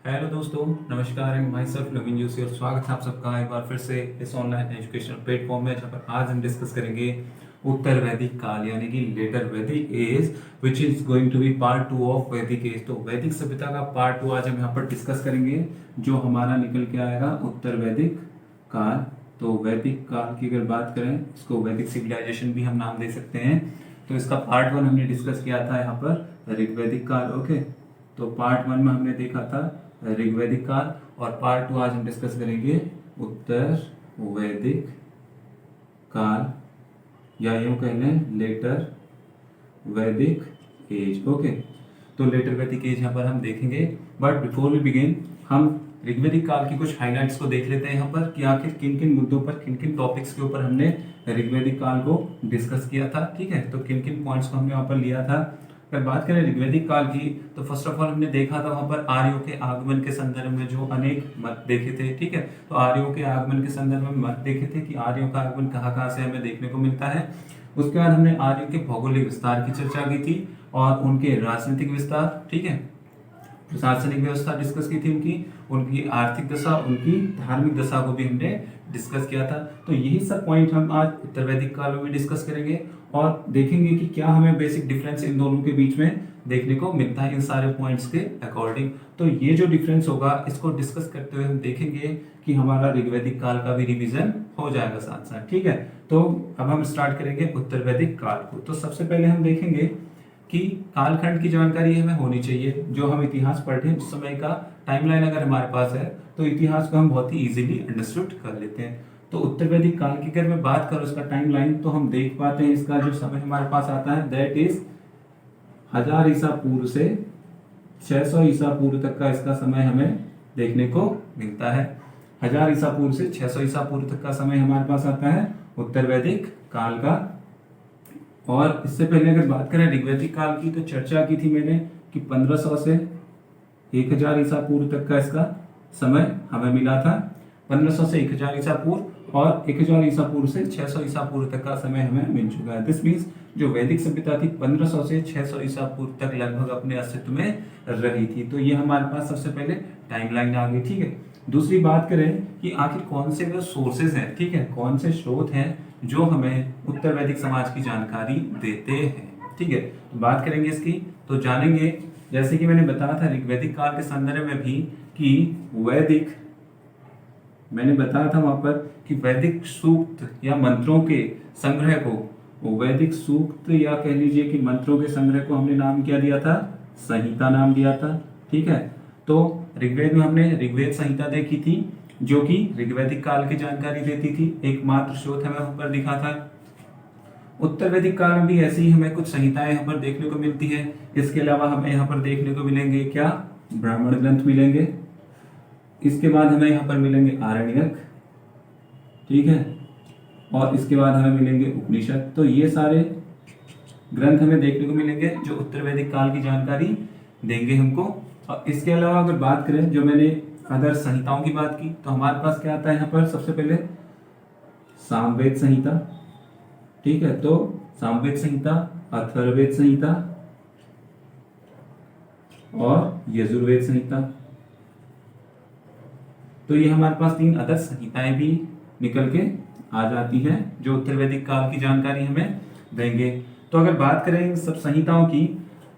Hello दोस्तों, नमस्कार। My self नवीन जोशी और स्वागत है आप सबका एक बार फिर से इस ऑनलाइन एजुकेशनल प्लेटफॉर्म में, जहाँ पर आज हम डिस्कस करेंगे उत्तर वैदिक काल यानी कि later Vedic age, which is going to be part 2 of Vedic age. तो वैदिक सभ्यता का पार्ट 2 आज हम यहाँ पर डिस्कस करेंगे, जो हमारा निकल के आएगा उत्तर वैदिक काल। तो वैदिक काल की अगर बात करें, इसको वैदिक सिविलाइजेशन भी हम नाम दे सकते हैं। तो इसका पार्ट 1 हमने डिस्कस किया था यहाँ पर ऋग्वैदिक काल। ओके, तो पार्ट 1 में हमने देखा था ऋग्वैदिक काल, और पार्ट 2 आज हम डिस्कस करेंगे उत्तर वैदिक काल, या यूं कह लें लेटर वैदिक एज। ओके, तो लेटर वैदिक एज यहाँ पर हम देखेंगे, बट बिफोर वी बिगिन हम ऋग्वैदिक काल की कुछ हाइलाइट्स को देख लेते हैं यहाँ पर, कि आखिर किन किन मुद्दों पर, किन किन टॉपिक्स के ऊपर हमने ऋग्वैदिक काल को डिस्कस किया था। ठीक है, तो किन किन पॉइंट्स को हमने वहाँ पर लिया था। अगर बात करें ऋग्वैदिक काल की, तो फर्स्ट ऑफ ऑल हमने देखा था वहां पर आर्यों के आगमन के संदर्भ में जो अनेक मत देखे थे। ठीक है, तो आर्यों के आगमन के संदर्भ में मत देखे थे कि आर्यों का आगमन कहाँ कहाँ से हमें देखने को मिलता है। उसके बाद हमने आर्यों के भौगोलिक विस्तार की चर्चा की थी और उनके राजनीतिक विस्तार, ठीक है, प्रशासनिक व्यवस्था डिस्कस की थी, उनकी आर्थिक दशा, उनकी धार्मिक दशा को भी हमने डिस्कस किया था। तो यही सब पॉइंट हम आज उत्तर वैदिक काल में डिस्कस करेंगे और देखेंगे कि क्या हमें बेसिक डिफरेंस इन दोनों के बीच में देखने को मिलता है इन सारे पॉइंट्स के अकॉर्डिंग। तो ये जो डिफरेंस होगा, इसको डिस्कस करते हुए हम देखेंगे कि हमारा ऋग्वैदिक काल का भी रिवीजन हो जाएगा साथ साथ। ठीक है, तो अब हम स्टार्ट करेंगे उत्तर वैदिक काल को। तो सबसे पहले हम देखेंगे कि कालखंड की जानकारी हमें होनी चाहिए। जो हम इतिहास पढ़ते हैं उस समय का टाइमलाइन अगर हमारे पास है, तो इतिहास को हम बहुत ही इजीली अंडरस्टूड कर लेते हैं। तो उत्तर वैदिक काल की अगर मैं बात करूं इसका टाइमलाइन, तो हम देख पाते हैं इसका जो समय हमारे पास आता है, दैट इज 1000 ईसा पूर्व से 600 ईसा पूर्व तक का इसका समय हमें देखने को मिलता है। 1000 ईसा पूर्व से 600 ईसा पूर्व तक का समय हमारे पास आता है उत्तर वैदिक काल का। और इससे पहले अगर बात करें ऋग्वैदिक काल की, तो चर्चा की थी मैंने कि 1500 से 1000 ईसा पूर्व तक का इसका समय हमें मिला था। 1500 से 1000 ईसा पूर्व और 1000 ईसा पूर्व से 600 ईसा पूर्व तक का समय हमें मिल चुका है। दिस मीन्स जो वैदिक सभ्यता थी 1500 से 600 ईसा पूर्व तक लगभग अपने अस्तित्व में रही थी। तो ये हमारे पास सबसे पहले टाइमलाइन आ गई। ठीक है, दूसरी बात करें कि आखिर कौन से वो सोर्सेज हैं, ठीक है, कौन से स्रोत हैं जो हमें उत्तर वैदिक समाज की जानकारी देते हैं। ठीक है, तो बात करेंगे इसकी, तो जानेंगे, जैसे कि मैंने बताया था ऋग्वैदिक काल के संदर्भ में भी कि वैदिक, मैंने बताया था वहां पर कि वैदिक सूक्त या मंत्रों के संग्रह को, वैदिक सूक्त या कह लीजिए कि मंत्रों के संग्रह को हमने नाम क्या दिया था, संहिता नाम दिया था। ठीक है, तो ऋग्वेद में हमने ऋग्वेद संहिता देखी थी, जो कि ऋग्वैदिक काल की जानकारी देती थी। एकमात्र स्रोत हमें वहां पर दिखा था। उत्तर वैदिक काल में भी ऐसी ही हमें कुछ संहिताएं यहाँ पर देखने को मिलती है। इसके अलावा हमें यहाँ पर देखने को मिलेंगे क्या, ब्राह्मण ग्रंथ मिलेंगे। इसके बाद हमें यहाँ पर मिलेंगे आरण्यक, ठीक है, और इसके बाद हमें मिलेंगे उपनिषद। तो ये सारे ग्रंथ हमें देखने को मिलेंगे जो उत्तर वैदिक काल की जानकारी देंगे हमको। और इसके अलावा अगर बात करें, जो मैंने अदर संहिताओं की बात की, तो हमारे पास क्या आता है यहाँ पर, सबसे पहले सामवेद संहिता। ठीक है, तो सामवेद संहिता, अथर्ववेद संहिता और यजुर्वेद संहिता। तो ये हमारे पास 3 अदर संहिताएं भी निकल के आ जाती हैं जो उत्तर वैदिक काल की जानकारी हमें देंगे। तो अगर बात करें इन सब संहिताओं की,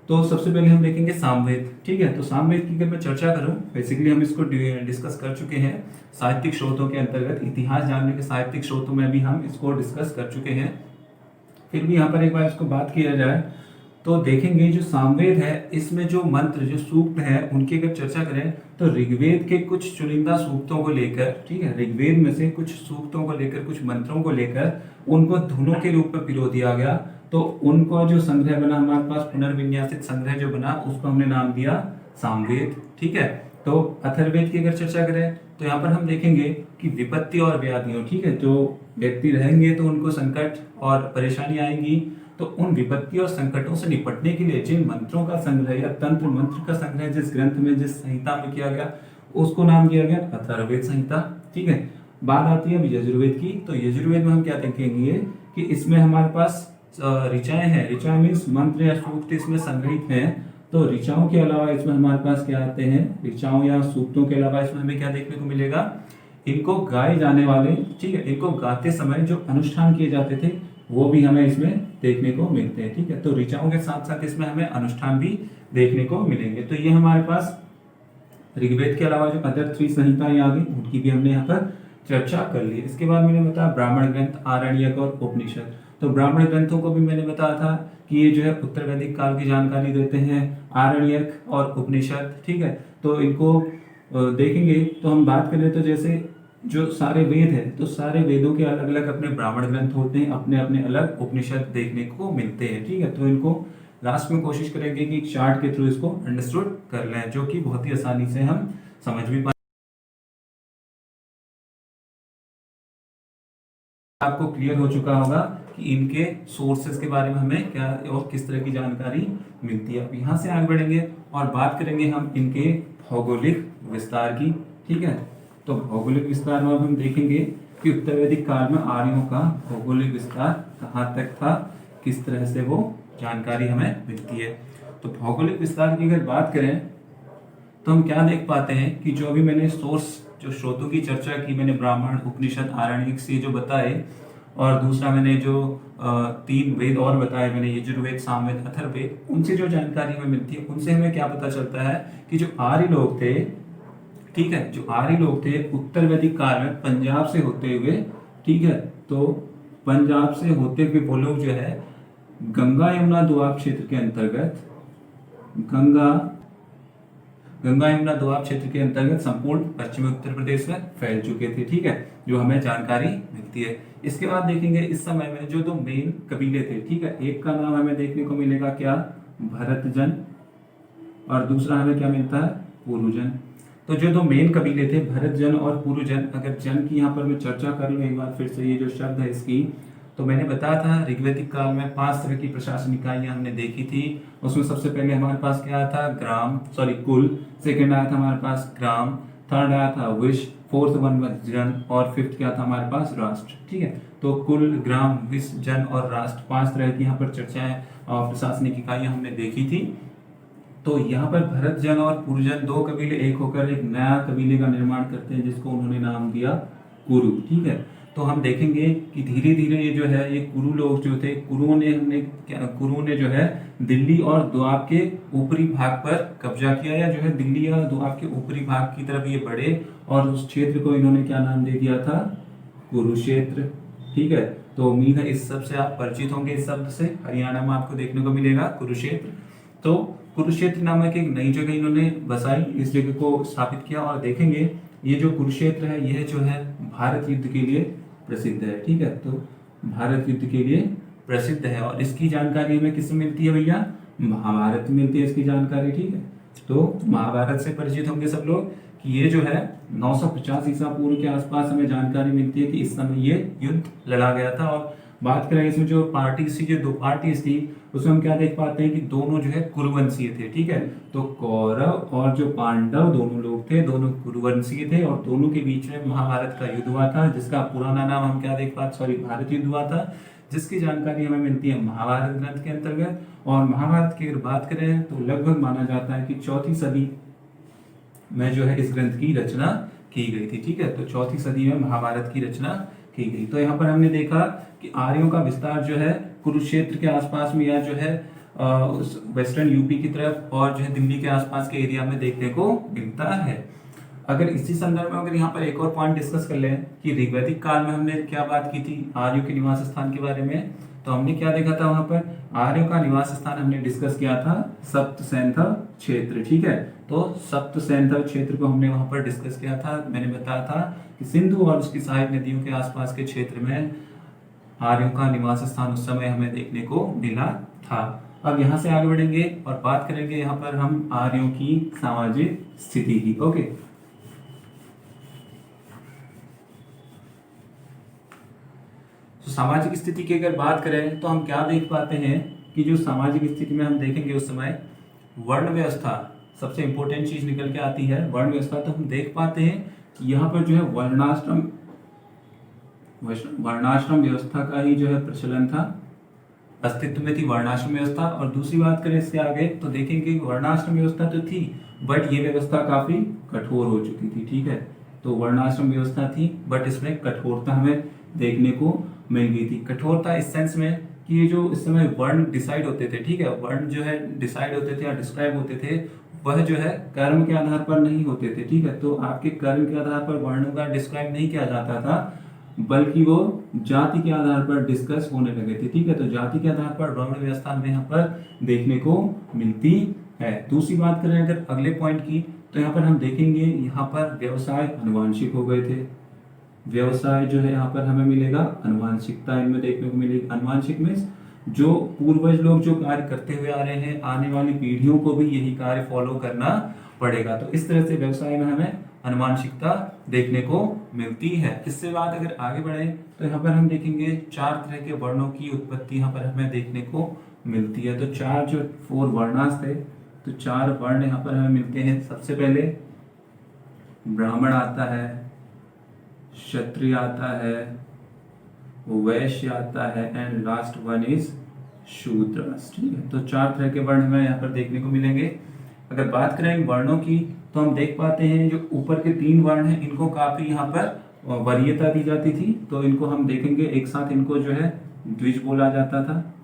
तो सबसे पहले हम देखेंगे सामवेद। ठीक है, तो सामवेद की अगर मैं चर्चा करूं, बेसिकली हम इसको डिस्कस कर चुके हैं साहित्यिक स्रोतों के अंतर्गत। इतिहास जानने के साहित्यिक स्रोतों में भी हम इसको डिस्कस कर चुके हैं। फिर भी यहाँ पर एक बार इसको बात किया जाए, तो देखेंगे जो सामवेद है, इसमें जो मंत्र, जो सूक्त है, उनकी अगर चर्चा करें, तो ऋग्वेद के कुछ चुनिंदा सूक्तों को लेकर, ठीक है, ऋग्वेद में से कुछ सूक्तों को लेकर, कुछ मंत्रों को लेकर उनको धुनों के रूप में पिरो दिया गया। तो उनको जो संग्रह बना हमारे पास, पुनर्विन्यासित संग्रह जो बना, उसको हमने नाम दिया सामवेद। ठीक है, तो अथर्ववेद की अगर चर्चा करें, तो यहाँ पर हम देखेंगे कि विपत्ति और व्याधियों, ठीक है, जो व्यक्ति रहेंगे तो उनको संकट और परेशानी आएंगी, तो उन विपत्ति और संकटों से निपटने के लिए जिन मंत्रों का संग्रह या तंत्र मंत्र का संग्रह जिस ग्रंथ में, जिस संहिता में किया गया, उसको नाम दिया गया अथर्ववेद संहिता। ठीक है, बात आती है अब यजुर्वेद की। तो यजुर्वेद में हम क्या देखेंगे कि इसमें हमारे पास ऋचाएं हैं। ऋचा मीन्स मंत्र या सूक्त इसमें संग्रहित हैं। तो ऋचाओं के अलावा इसमें हमारे पास क्या आते हैं, ऋचाओं या सूक्तों के अलावा इसमें हमें क्या देखने को मिलेगा, इनको गाए जाने वाले, ठीक है, इनको गाते समय जो अनुष्ठान किए जाते थे वो भी हमें इसमें देखने को मिलते हैं। ठीक है, तो ऋचाओं के साथ साथ इसमें हमें अनुष्ठान भी देखने को मिलेंगे। तो ये हमारे पास ऋग्वेद के अलावा जो अदर 3 संहिताएं आ गई उनकी भी हमने यहाँ पर चर्चा कर ली। इसके बाद मैंने बताया ब्राह्मण ग्रंथ, आरण्यक और उपनिषद। तो ब्राह्मण ग्रंथों को भी मैंने बताया था कि ये जो है उत्तर वैदिक काल की जानकारी देते हैं, आरण्यक और उपनिषद। ठीक है, तो इनको देखेंगे तो हम बात करें तो जैसे जो सारे वेद है तो सारे वेदों के अलग अलग अपने ब्राह्मण ग्रंथ होते हैं, अपने अपने अलग उपनिषद देखने को मिलते हैं। ठीक है, तो इनको लास्ट में कोशिश करेंगे कि चार्ट के थ्रू इसको अंडरस्टूड कर लें, जो कि बहुत ही आसानी से हम समझ भी पाए। आपको क्लियर हो चुका होगा कि इनके सोर्सेज के बारे में हमें क्या और किस तरह की जानकारी मिलती है। अब यहाँ से आगे बढ़ेंगे और बात करेंगे हम इनके भौगोलिक विस्तार की। ठीक है, तो भौगोलिक विस्तार में अब हम देखेंगे कि उत्तर वैदिक काल में आर्यों का भौगोलिक विस्तार कहाँ तक था, किस तरह से वो जानकारी हमें मिलती है। तो भौगोलिक विस्तार की अगर बात करें तो हम क्या देख पाते हैं कि जो अभी मैंने सोर्स, जो स्रोतों की चर्चा की मैंने, ब्राह्मण, उपनिषद, आरण्यक से जो बताए, और दूसरा मैंने जो 3 वेद और बताए मैंने, यजुर्वेद, सामवेद, अथर्ववेद, उनसे जो जानकारी हमें मिलती है उनसे हमें क्या पता चलता है कि जो आर्य लोग थे, ठीक है, जो आर्य लोग थे उत्तर वैदिक काल में पंजाब से होते हुए, ठीक है, तो पंजाब से होते हुए वो लोग जो है गंगा यमुना दोआब क्षेत्र के अंतर्गत, गंगा यमुना दोआब क्षेत्र के अंतर्गत संपूर्ण पश्चिमी उत्तर प्रदेश में फैल चुके थे। ठीक है, जो हमें जानकारी मिलती है। इसके बाद देखेंगे इस समय में जो 2 मेन कबीले थे, ठीक है, एक का नाम हमें देखने को मिलेगा क्या, भरतजन, और दूसरा हमें क्या मिलता है, पुरुजन। तो जो 2 मेन कबीले थे भरतजन और पुरुजन, अगर जन की यहाँ पर मैं चर्चा कर लूँ एक बार फिर से, ये जो शब्द है इसकी, तो मैंने बताया था ऋग्वैदिक काल में 5 तरह की प्रशासन इकाइयां हमने देखी थी। उसमें सबसे पहले हमारे पास क्या आया था, कुल, सेकंड आया था हमारे पास ग्राम, थर्ड आया था विश, फोर्थ वन जन, और फिफ्थ क्या था हमारे पास, राष्ट्र। ठीक है, तो कुल, ग्राम, विश, जन और राष्ट्र 5 तरह की यहाँ पर चर्चाएं और प्रशासनिक इकाइयां हमने देखी थी। तो यहाँ पर भरत जन और पुरुजन 2 कबीले एक होकर एक नया कबीले का निर्माण करते हैं जिसको उन्होंने नाम दिया कुरु। ठीक है, तो हम देखेंगे कि धीरे धीरे ये जो है ये कुरु लोग जो थे, कुरु ने जो है दिल्ली और दोआब के ऊपरी भाग पर कब्जा किया, या जो है दिल्ली या दोआब के ऊपरी भाग की तरफ ये बढ़े और उस क्षेत्र को इन्होंने क्या नाम दे दिया था, कुरुक्षेत्र। ठीक है, तो उम्मीद है इस सब से आप परिचित होंगे, इस शब्द से हरियाणा में आपको देखने को मिलेगा कुरुक्षेत्र। तो कुरुक्षेत्र नामक एक नई जगह इन्होंने बसाई, इस जगह को स्थापित किया, और देखेंगे ये जो कुरुक्षेत्र है यह जो है भारत युद्ध के लिए प्रसिद्ध है। ठीक है, तो भारत युद्ध के लिए प्रसिद्ध है, और इसकी जानकारी हमें किससे मिलती है भैया, महाभारत में मिलती है इसकी जानकारी। ठीक है, तो महाभारत से परिचित होंगे सब लोग कि ये जो है 950 ईसा पूर्व के आसपास हमें जानकारी मिलती है कि इस समय ये युद्ध लड़ा गया था। और बात करें इसमें जो पार्टीज थी, जो 2 पार्टीज थी, उसमें हम क्या देख पाते हैं कि दोनों जो है कुरुवंशीय थे। ठीक है, तो कौरव और जो पांडव दोनों लोग थे, दोनों कुरुवंशीय थे, और दोनों के बीच में महाभारत का युद्ध हुआ था, जिसका पुराना नाम हम क्या देख पाते, भारत युद्ध हुआ था, जिसकी जानकारी हमें मिलती है महाभारत ग्रंथ के अंतर्गत। और महाभारत की अगर बात करें तो लगभग माना जाता है कि 4वीं सदी में जो है इस ग्रंथ की रचना की गई थी। ठीक है, तो 4वीं सदी में महाभारत की रचना की गई। तो यहाँ पर हमने देखा कि आर्यों का विस्तार जो है कुरुक्षेत्र के आसपास में, या जो है उस वेस्टर्न यूपी की तरफ, और जो है दिल्ली के आसपास के एरिया में देखने को मिलता है। अगर इसी संदर्भ में अगर यहाँ पर एक और पॉइंट डिस्कस कर लें कि ऋग्वैदिक काल में हमने क्या बात की थी आर्यों के निवास स्थान के बारे में, तो हमने क्या देखा था, वहां पर आर्यों का निवास स्थान हमने डिस्कस किया था सप्तसैंधव क्षेत्र। ठीक है, तो सप्तसैंधव क्षेत्र को हमने वहां पर डिस्कस किया था। मैंने बताया था कि सिंधु और उसकी सहायक नदियों के आसपास के क्षेत्र में आर्यों का निवास स्थान उस समय हमें देखने को मिला था। अब यहाँ से आगे बढ़ेंगे और बात करेंगे यहाँ पर हम आर्यों की सामाजिक स्थिति की। ओके, तो सामाजिक स्थिति की अगर बात करें तो हम क्या देख पाते हैं कि जो सामाजिक स्थिति में हम देखेंगे उस समय वर्ण व्यवस्था सबसे इंपॉर्टेंट चीज निकल के आती है। वर्ण व्यवस्था तो हम देख पाते हैं कि यहाँ पर जो है वर्णाश्रम व्यवस्था का ही जो है प्रचलन था। अस्तित्व में थी वर्णाश्रम व्यवस्था। और दूसरी बात करें इसके आगे तो देखेंगे कि वर्णाश्रम व्यवस्था तो थी बट ये व्यवस्था काफी कठोर हो चुकी थी। ठीक है, तो वर्णाश्रम व्यवस्था थी बट इसमें कठोरता हमें देखने को मिल गई थी। कठोरता इस सेंस में कि ये जो इस समय वर्ण डिसाइड होते थे, ठीक है, वर्ण जो है डिसाइड होते थे या डिस्क्राइब होते थे, वह जो है कर्म के आधार पर नहीं होते थे। ठीक है, तो आपके कर्म के आधार पर वर्णों का डिस्क्राइब नहीं किया जाता था बल्कि वो जाति के आधार पर डिस्कस होने लगे थे। ठीक है, तो जाति के आधार पर वर्ण व्यवस्था हमें यहाँ पर देखने को मिलती है। दूसरी बात करें अगर अगले पॉइंट की तो यहाँ पर हम देखेंगे यहाँ पर व्यवसाय अनुवांशिक हो गए थे। व्यवसाय जो है यहाँ पर हमें मिलेगा अनुवांशिकता इनमें देखने को मिलेगी। अनुवांशिक मीन्स जो पूर्वज लोग जो कार्य करते हुए आ रहे हैं आने वाली पीढ़ियों को भी यही कार्य फॉलो करना पड़ेगा। तो इस तरह से व्यवसाय में हमें अनुवांशिकता देखने को मिलती है। इससे बात अगर आगे बढ़े तो यहाँ पर हम देखेंगे 4 तरह के वर्णों की उत्पत्ति यहाँ पर हमें देखने को मिलती है। तो 4 जो 4 वर्णास थे, तो 4 वर्ण यहाँ पर हमें मिलते हैं। सबसे पहले ब्राह्मण आता है, क्षत्रिय आता है, वैश्य आता है एंड लास्ट वन इज शूद्र। ठीक है, तो 4 तरह के वर्ण हमें यहाँ पर देखने को मिलेंगे। अगर बात करें वर्णों की तो हम देख पाते हैं जो ऊपर के 3 वर्ण हैं इनको काफी यहाँ पर वरीयता दी जाती थी। तो इनको हम देखेंगे एक साथ, इनको जो है द्विज बोला जाता था,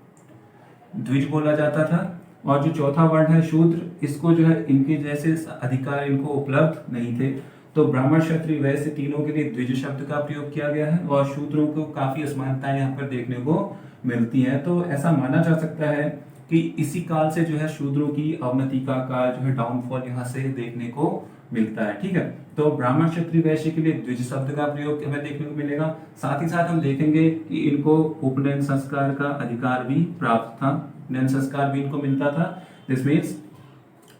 द्विज बोला जाता था। और जो चौथा वर्ण है शूद्र, इसको जो है इनके जैसे अधिकार इनको उपलब्ध नहीं थे। तो ब्राह्मण क्षत्रिय वैश्य तीनों के लिए द्विज शब्द का प्रयोग किया गया है और शूद्रों को काफी असमानताएं यहाँ पर देखने को मिलती हैं। तो ऐसा माना जा सकता है कि इसी काल से जो है शूद्रों की अवनति का काल जो है डाउनफॉल यहाँ से देखने को मिलता है। ठीक है, तो ब्राह्मण क्षत्रिय वैश्य के लिए द्विज शब्द का प्रयोग हमें देखने को मिलेगा। साथ ही साथ हम देखेंगे कि इनको उपनयन संस्कार का अधिकार भी प्राप्त था, उपनयन संस्कार भी इनको मिलता था। दिस मीन्स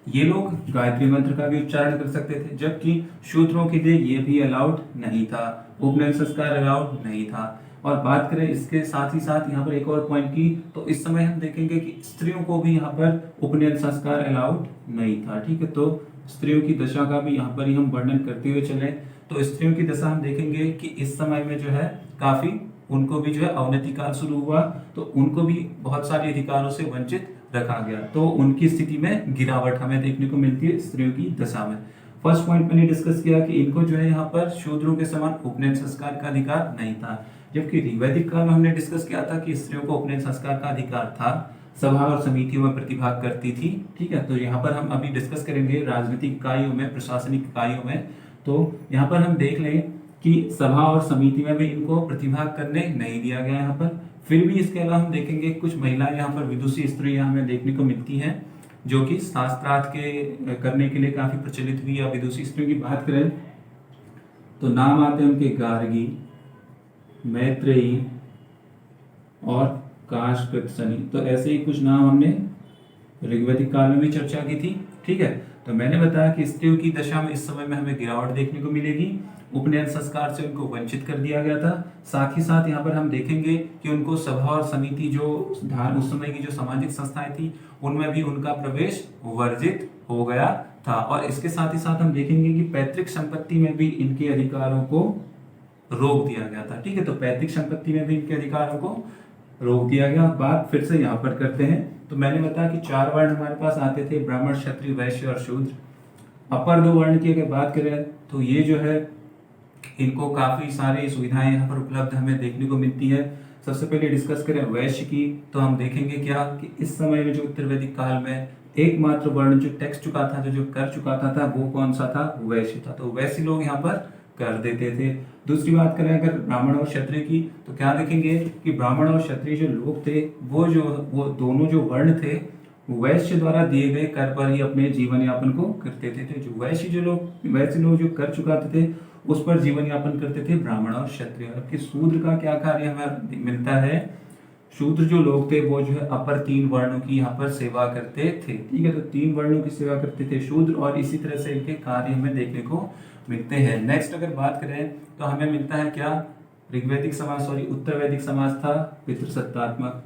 ये लोग गायत्री मंत्र का भी उच्चारण कर सकते थे, जबकि शूद्रों के लिए ये भी अलाउड नहीं था, उपनयन संस्कार अलाउड नहीं था। और बात करें इसके साथ ही साथ यहाँ पर एक और पॉइंट की तो इस समय हम देखेंगे कि स्त्रियों को भी यहाँ पर उपनयन संस्कार अलाउड नहीं था। ठीक है, तो स्त्रियों की दशा का भी यहाँ पर ही हम वर्णन करते हुए चले तो स्त्रियों की दशा हम देखेंगे कि इस समय में जो है काफी उनको भी जो है अवनति काल शुरू हुआ, तो उनको भी बहुत सारे अधिकारों से वंचित रखा गया। तो उनकी स्थिति में गिरावट हमें देखने को मिलती है स्त्रियों की दशा में। फर्स्ट पॉइंट मैंने डिस्कस किया कि इनको जो है यहाँ पर शूद्रों के समान उपनयन संस्कार का अधिकार नहीं था, जबकि वैदिक काल में हमने डिस्कस किया था कि स्त्रियों को उपनयन संस्कार का अधिकार था, सभा और समितियों में प्रतिभाग करती थी। ठीक है, तो यहाँ पर हम अभी डिस्कस करेंगे राजनीतिक इकाइयों में, प्रशासनिक इकाइयों में। तो यहाँ पर हम देख लें कि सभा और समिति में भी इनको प्रतिभाग करने नहीं दिया गया यहाँ पर। फिर भी इसके अलावा हम देखेंगे कुछ महिलाएं यहाँ पर विदुषी स्त्रियां हमें देखने को मिलती हैं जो कि शास्त्रार्थ के करने के लिए काफी प्रचलित हुई। या विदुषी स्त्रियों की बात करें तो नाम आते हैं उनके गार्गी, मैत्रेयी और काशकृत्सनी। तो ऐसे ही कुछ नाम हमने ऋग्वैदिक काल में भी चर्चा की थी। ठीक है, तो मैंने बताया कि स्त्रियों की दशा में इस समय में हमें गिरावट देखने को मिलेगी, उपनयन संस्कार से उनको वंचित कर दिया गया था। साथ ही साथ यहाँ पर हम देखेंगे कि उनको सभा और समिति जो उस समय की जो सामाजिक संस्थाएं थी उनमें भी उनका प्रवेश वर्जित हो गया था। और इसके साथ ही साथ हम देखेंगे कि पैतृक संपत्ति में भी इनके अधिकारों को रोक दिया गया था। ठीक है, तो पैतृक संपत्ति में भी इनके अधिकारों को रोक दिया गया। बात फिर से यहाँ पर करते हैं तो मैंने बताया कि 4 वर्ण हमारे पास आते थे, ब्राह्मण क्षत्रिय वैश्य और शूद्र। अपर 2 वर्ण की अगर बात करें तो ये जो है इनको काफी सारी सुविधाएं यहाँ पर उपलब्ध हमें देखने को मिलती है। सबसे पहले डिस्कस करें वैश्य की तो हम देखेंगे क्या कि इस समय में जो उत्तर वैदिक काल में एकमात्र वर्ण जो टैक्स चुका था, जो कर चुका था वो कौन सा था? वैश्य था। तो वैश्य लोग यहाँ पर कर देते थे। दूसरी बात करें अगर ब्राह्मण और क्षत्रिय की तो क्या देखेंगे कि ब्राह्मण और क्षत्रिय जो लोग थे वो दोनों जो वर्ण थे वैश्य द्वारा दिए गए कर पर ही अपने जीवन यापन को करते थे। तो जो वैश्य लोग जो कर चुकाते थे उस पर जीवन यापन करते थे ब्राह्मण और क्षत्रिय। जबकि शूद्र का क्या कार्य हमें मिलता है? शूद्र जो लोग थे वो जो है अपर 3 वर्णों की यहाँ पर सेवा करते थे। ठीक है, तो 3 वर्णों की सेवा करते थे शूद्र और इसी तरह से इनके कार्य हमें देखने को मिलते हैं। नेक्स्ट अगर बात करें तो हमें मिलता है क्या? ऋग्वैदिक समाज उत्तर वैदिक समाज था पितृसत्तात्मक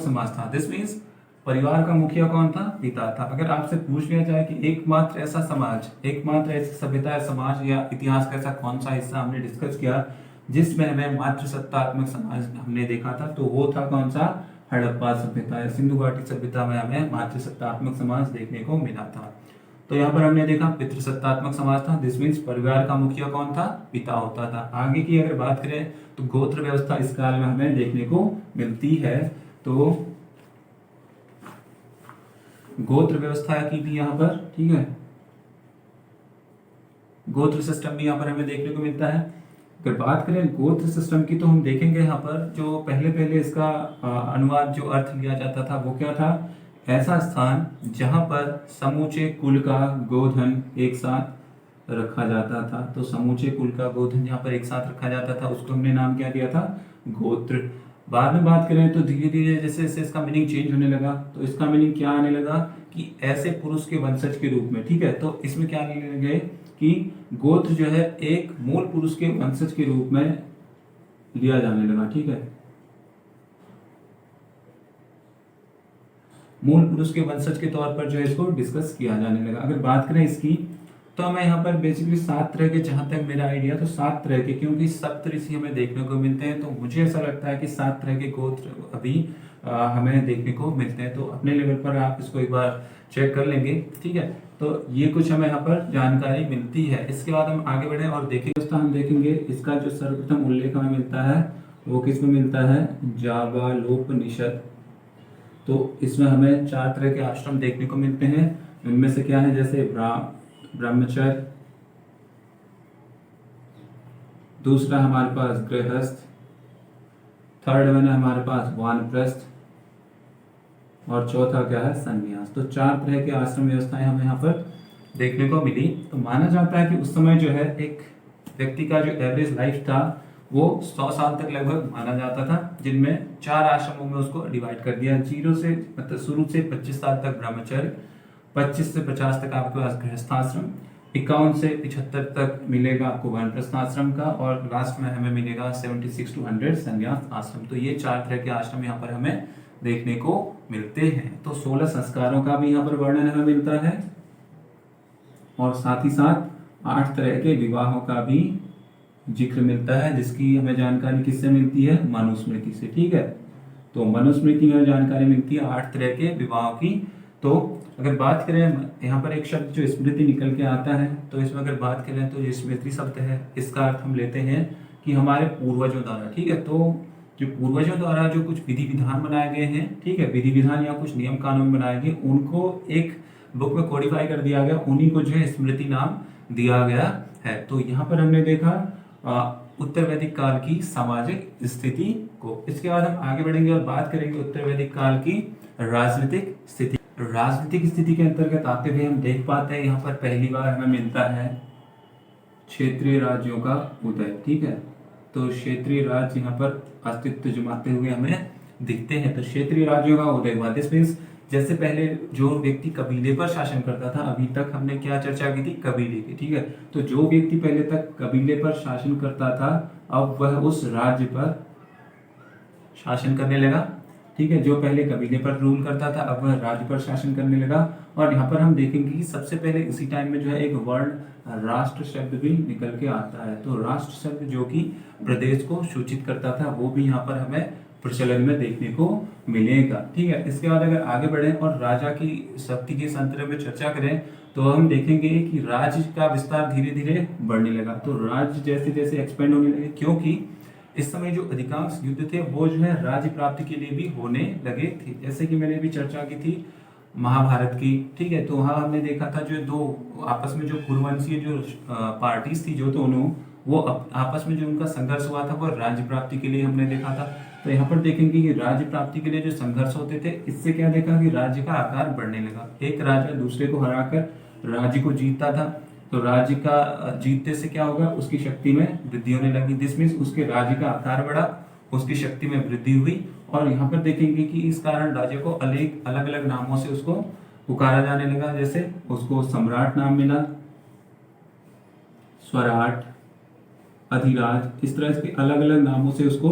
समाज था। दिस मीन्स परिवार का मुखिया कौन था? पिता था। अगर आपसे पूछ लिया जाए कि एकमात्र ऐसा समाज, एकमात्र ऐसी सभ्यता या समाज या इतिहास का ऐसा कौन सा हिस्सा हमने डिस्कस किया जिसमें हमें मातृसत्तात्मक समाज हमने देखा था, तो वो था कौन सा, हड़प्पा सभ्यता या सिंधु घाटी सभ्यता में हमें मातृसत्तात्मक समाज देखने को मिला था। तो यहाँ पर हमने देखा पितृसत्तात्मक समाज था, दिस मीन्स परिवार का मुखिया कौन था, पिता होता था। आगे की अगर बात करें तो गोत्र व्यवस्था इस काल में हमें देखने को मिलती है। तो गोत्र व्यवस्था की भी यहाँ पर, ठीक है, गोत्र सिस्टम भी यहाँ पर हमें देखने को मिलता है। अगर बात करें गोत्र सिस्टम की तो हम देखेंगे यहाँ पर जो पहले पहले इसका अनुवाद जो अर्थ लिया जाता था वो क्या था, ऐसा स्थान जहां पर समूचे कुल का गोधन एक साथ रखा जाता था। तो समूचे कुल का गोधन जहां पर एक साथ रखा जाता था उसको हमने नाम क्या दिया था, गोत्र। बाद में बात करें तो धीरे धीरे जैसे जैसे इसका मीनिंग चेंज होने लगा, तो इसका मीनिंग क्या आने लगा कि ऐसे पुरुष के वंशज के रूप में, ठीक है। तो इसमें क्या आने लगे कि गोत्र जो है एक मूल पुरुष के वंशज के रूप में लिया जाने लगा, ठीक है, मूल पुरुष के वंशज के तौर पर जो है इसको डिस्कस किया जाने लगा। अगर बात करें इसकी तो हमें यहाँ पर बेसिकली 7 तरह के, जहां तक मेरा आइडिया, तो 7 तरह के, क्योंकि सप्तऋषि हमें देखने को मिलते हैं, तो मुझे ऐसा लगता है कि 7 तरह के गोत्र अभी हमें देखने को मिलते हैं। तो अपने लेवल पर आप इसको एक बार चेक कर लेंगे, ठीक है। तो ये कुछ हमें यहाँ पर जानकारी मिलती है। इसके बाद हम आगे बढ़े और देखेंगे, हम देखेंगे इसका जो सर्वप्रथम उल्लेख हमें मिलता है वो किसमें मिलता है, जाबालोपनिषद। तो इसमें हमें 4 तरह के आश्रम देखने को मिलते हैं। उनमें से क्या है, जैसे ब्रह्मचर्य, दूसरा हमारे पास गृहस्थ, थर्ड वन है हमारे पास वानप्रस्थ, और चौथा क्या है, संन्यास। तो 4 तरह के आश्रम व्यवस्थाएं हमें यहाँ पर देखने को मिली। तो माना जाता है कि उस समय जो है एक व्यक्ति का जो एवरेज लाइफ था वो 100 साल तक लगभग माना जाता था, जिनमें 4 आश्रमों में उसको डिवाइड कर दिया। 0 से मतलब शुरू से 25 साल तक ब्रह्मचर्य, 25 से 50 तक आपके पास गृहस्थाश्रम, 51 से 75 तक मिलेगा आपको वानप्रस्थ आश्रम का, और लास्ट में हमें मिलेगा 76 to 100 संन्यास आश्रम। तो ये 4 तरह के आश्रम यहाँ पर हमें देखने को मिलते हैं। तो 16 संस्कारों का भी यहाँ पर वर्णन हमें मिलता है, और साथ ही साथ 8 तरह के विवाहों का भी जिक्र मिलता है, जिसकी हमें जानकारी किससे मिलती है, मनुस्मृति से, ठीक है। तो मनुस्मृति में जानकारी मिलती है 8 तरह के विवाहों की। तो अगर बात करें यहाँ पर एक शब्द जो स्मृति निकल के आता है, तो इसमें अगर बात करें तो ये स्मृति शब्द है, इसका अर्थ हम लेते हैं कि हमारे पूर्वजों द्वारा, ठीक है। तो जो पूर्वजों द्वारा जो कुछ विधि विधान बनाए गए हैं, ठीक है, विधि विधान या कुछ नियम कानून बनाए गए, उनको एक बुक में कोडिफाई कर दिया गया, उन्हीं को जो है स्मृति नाम दिया गया है। तो यहाँ पर हमने देखा उत्तर वैदिक काल की सामाजिक स्थिति को। इसके बाद हम आगे बढ़ेंगे और बात करेंगे उत्तर वैदिक काल की राजनीतिक स्थिति। राजनीतिक स्थिति के अंतर्गत आते हुए हम देख पाते हैं यहाँ पर पहली बार हमें मिलता है क्षेत्रीय राज्यों का उदय, ठीक है। तो क्षेत्रीय राज्य यहाँ पर अस्तित्व जमाते हुए हमें दिखते हैं। तो क्षेत्रीय राज्यों का उदय हुआ, दिस मीन्स जैसे पहले जो व्यक्ति कबीले पर शासन करता था, अभी तक हमने क्या चर्चा की थी, कबीले की, ठीक है। तो जो व्यक्ति पहले तक कबीले पर शासन करता था, अब वह उस राज्य पर शासन करने लगा, ठीक है। जो पहले कबीले पर रूल करता था, अब वह राज्य पर शासन करने लगा। और यहाँ पर हम देखेंगे कि सबसे पहले इसी टाइम में जो है एक वर्ड राष्ट्र शब्द भी निकल के आता है। तो राष्ट्र शब्द जो कि प्रदेश को सूचित करता था, वो भी यहाँ पर हमें प्रचलन में देखने को मिलेगा, ठीक है। इसके बाद अगर आगे बढ़े और राजा की शक्ति के संदर्भ में चर्चा करें, तो हम देखेंगे कि राज्य का विस्तार धीरे धीरे बढ़ने लगा। तो राज्य जैसे जैसे एक्सपेंड होने लगे, क्योंकि इस समय जो अधिकांश युद्ध थे वो जो है राज्य प्राप्ति के लिए भी होने लगे थे। जैसे कि मैंने भी चर्चा की थी महाभारत की, ठीक है। तो वहाँ हमने देखा था जो दो आपस में जो कुरुवंशीय जो पार्टीज थी, जो दोनों, वो आपस में जो उनका संघर्ष हुआ था वो राज्य प्राप्ति के लिए हमने देखा था। तो यहाँ पर देखेंगे कि राज्य प्राप्ति के लिए जो संघर्ष होते थे, इससे क्या देखा कि राज्य का आकार बढ़ने लगा। एक राजा दूसरे को हराकर राज्य को जीतता था, तो राज्य का जीतने से क्या होगा, उसकी शक्ति में वृद्धि होने लगी। दिस मीन्स उसके राज्य का आकार बढ़ा, उसकी शक्ति में वृद्धि हुई। और यहाँ पर देखेंगे कि इस कारण राज्य को अलग अलग नामों से उसको पुकारा जाने लगा। जैसे उसको सम्राट नाम मिला, स्वराट, अधिराज, इस तरह के अलग अलग नामों से उसको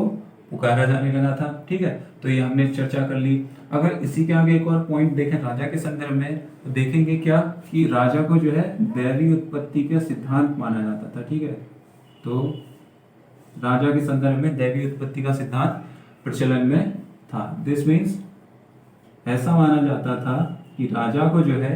पुकारा जाने लगा था, ठीक है। तो ये हमने चर्चा कर ली। अगर इसी के आगे एक और पॉइंट देखें राजा के संदर्भ में, तो देखेंगे क्या कि राजा को जो है दैवीय उत्पत्ति का सिद्धांत माना जाता था, ठीक है। तो राजा के संदर्भ में दैवी उत्पत्ति का सिद्धांत प्रचलन में था। दिस मीन्स ऐसा माना जाता था कि राजा को जो है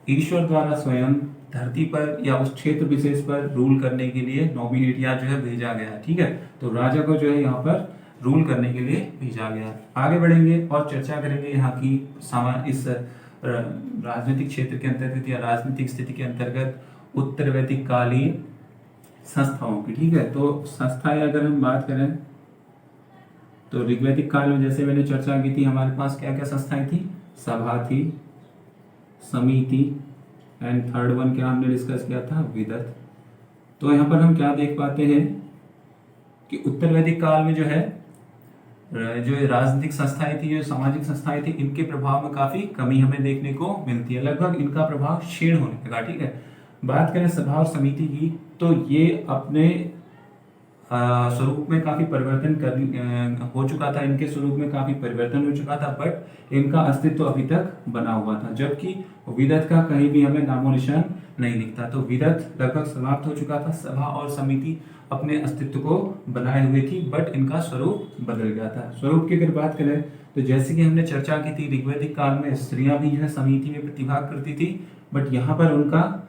ईश्वर द्वारा स्वयं धरती पर या उस क्षेत्र विशेष पर रूल करने के लिए नॉमिनेट या जो है भेजा गया। ठीक है, तो राजा को जो है यहाँ पर रूल करने के लिए भेजा गया। आगे बढ़ेंगे और चर्चा करेंगे यहाँ की इस राजनीतिक क्षेत्र के अंतर्गत या राजनीतिक स्थिति के अंतर्गत उत्तर वैदिक कालीन संस्थाओं की। ठीक है, तो संस्थाएं अगर हम बात करें तो ऋग्वैदिक काल में जैसे मैंने चर्चा की थी, हमारे पास क्या क्या संस्थाएं थी, सभा थी, समिति, एंड थर्ड वन क्या हमने डिस्कस किया था, विदत। तो यहाँ पर हम क्या देख पाते हैं कि उत्तर वैदिक काल में जो है जो राजनीतिक संस्थाएं थी, जो सामाजिक संस्थाएं थी, इनके प्रभाव में काफी कमी हमें देखने को मिलती है, लगभग इनका प्रभाव क्षीण होने लगा। ठीक है, बात करें सभा और समिति की तो ये अपने स्वरूप में काफी परिवर्तन हो चुका था, इनके स्वरूप में काफी परिवर्तन हो चुका था, बट इनका अस्तित्व अभी तक बना हुआ था, जबकि विदत का कहीं भी हमें नामो निशान नहीं दिखता। तो विदत लगभग समाप्त हो चुका था, सभा और समिति अपने अस्तित्व को बनाए हुए थी, बट इनका स्वरूप बदल गया था। स्वरूप की अगर बात करें तो जैसे कि हमने चर्चा की थी, ऋग्वैदिक काल में स्त्रियां भी जो है समिति में प्रतिभाग करती थी, बट यहाँ पर उनका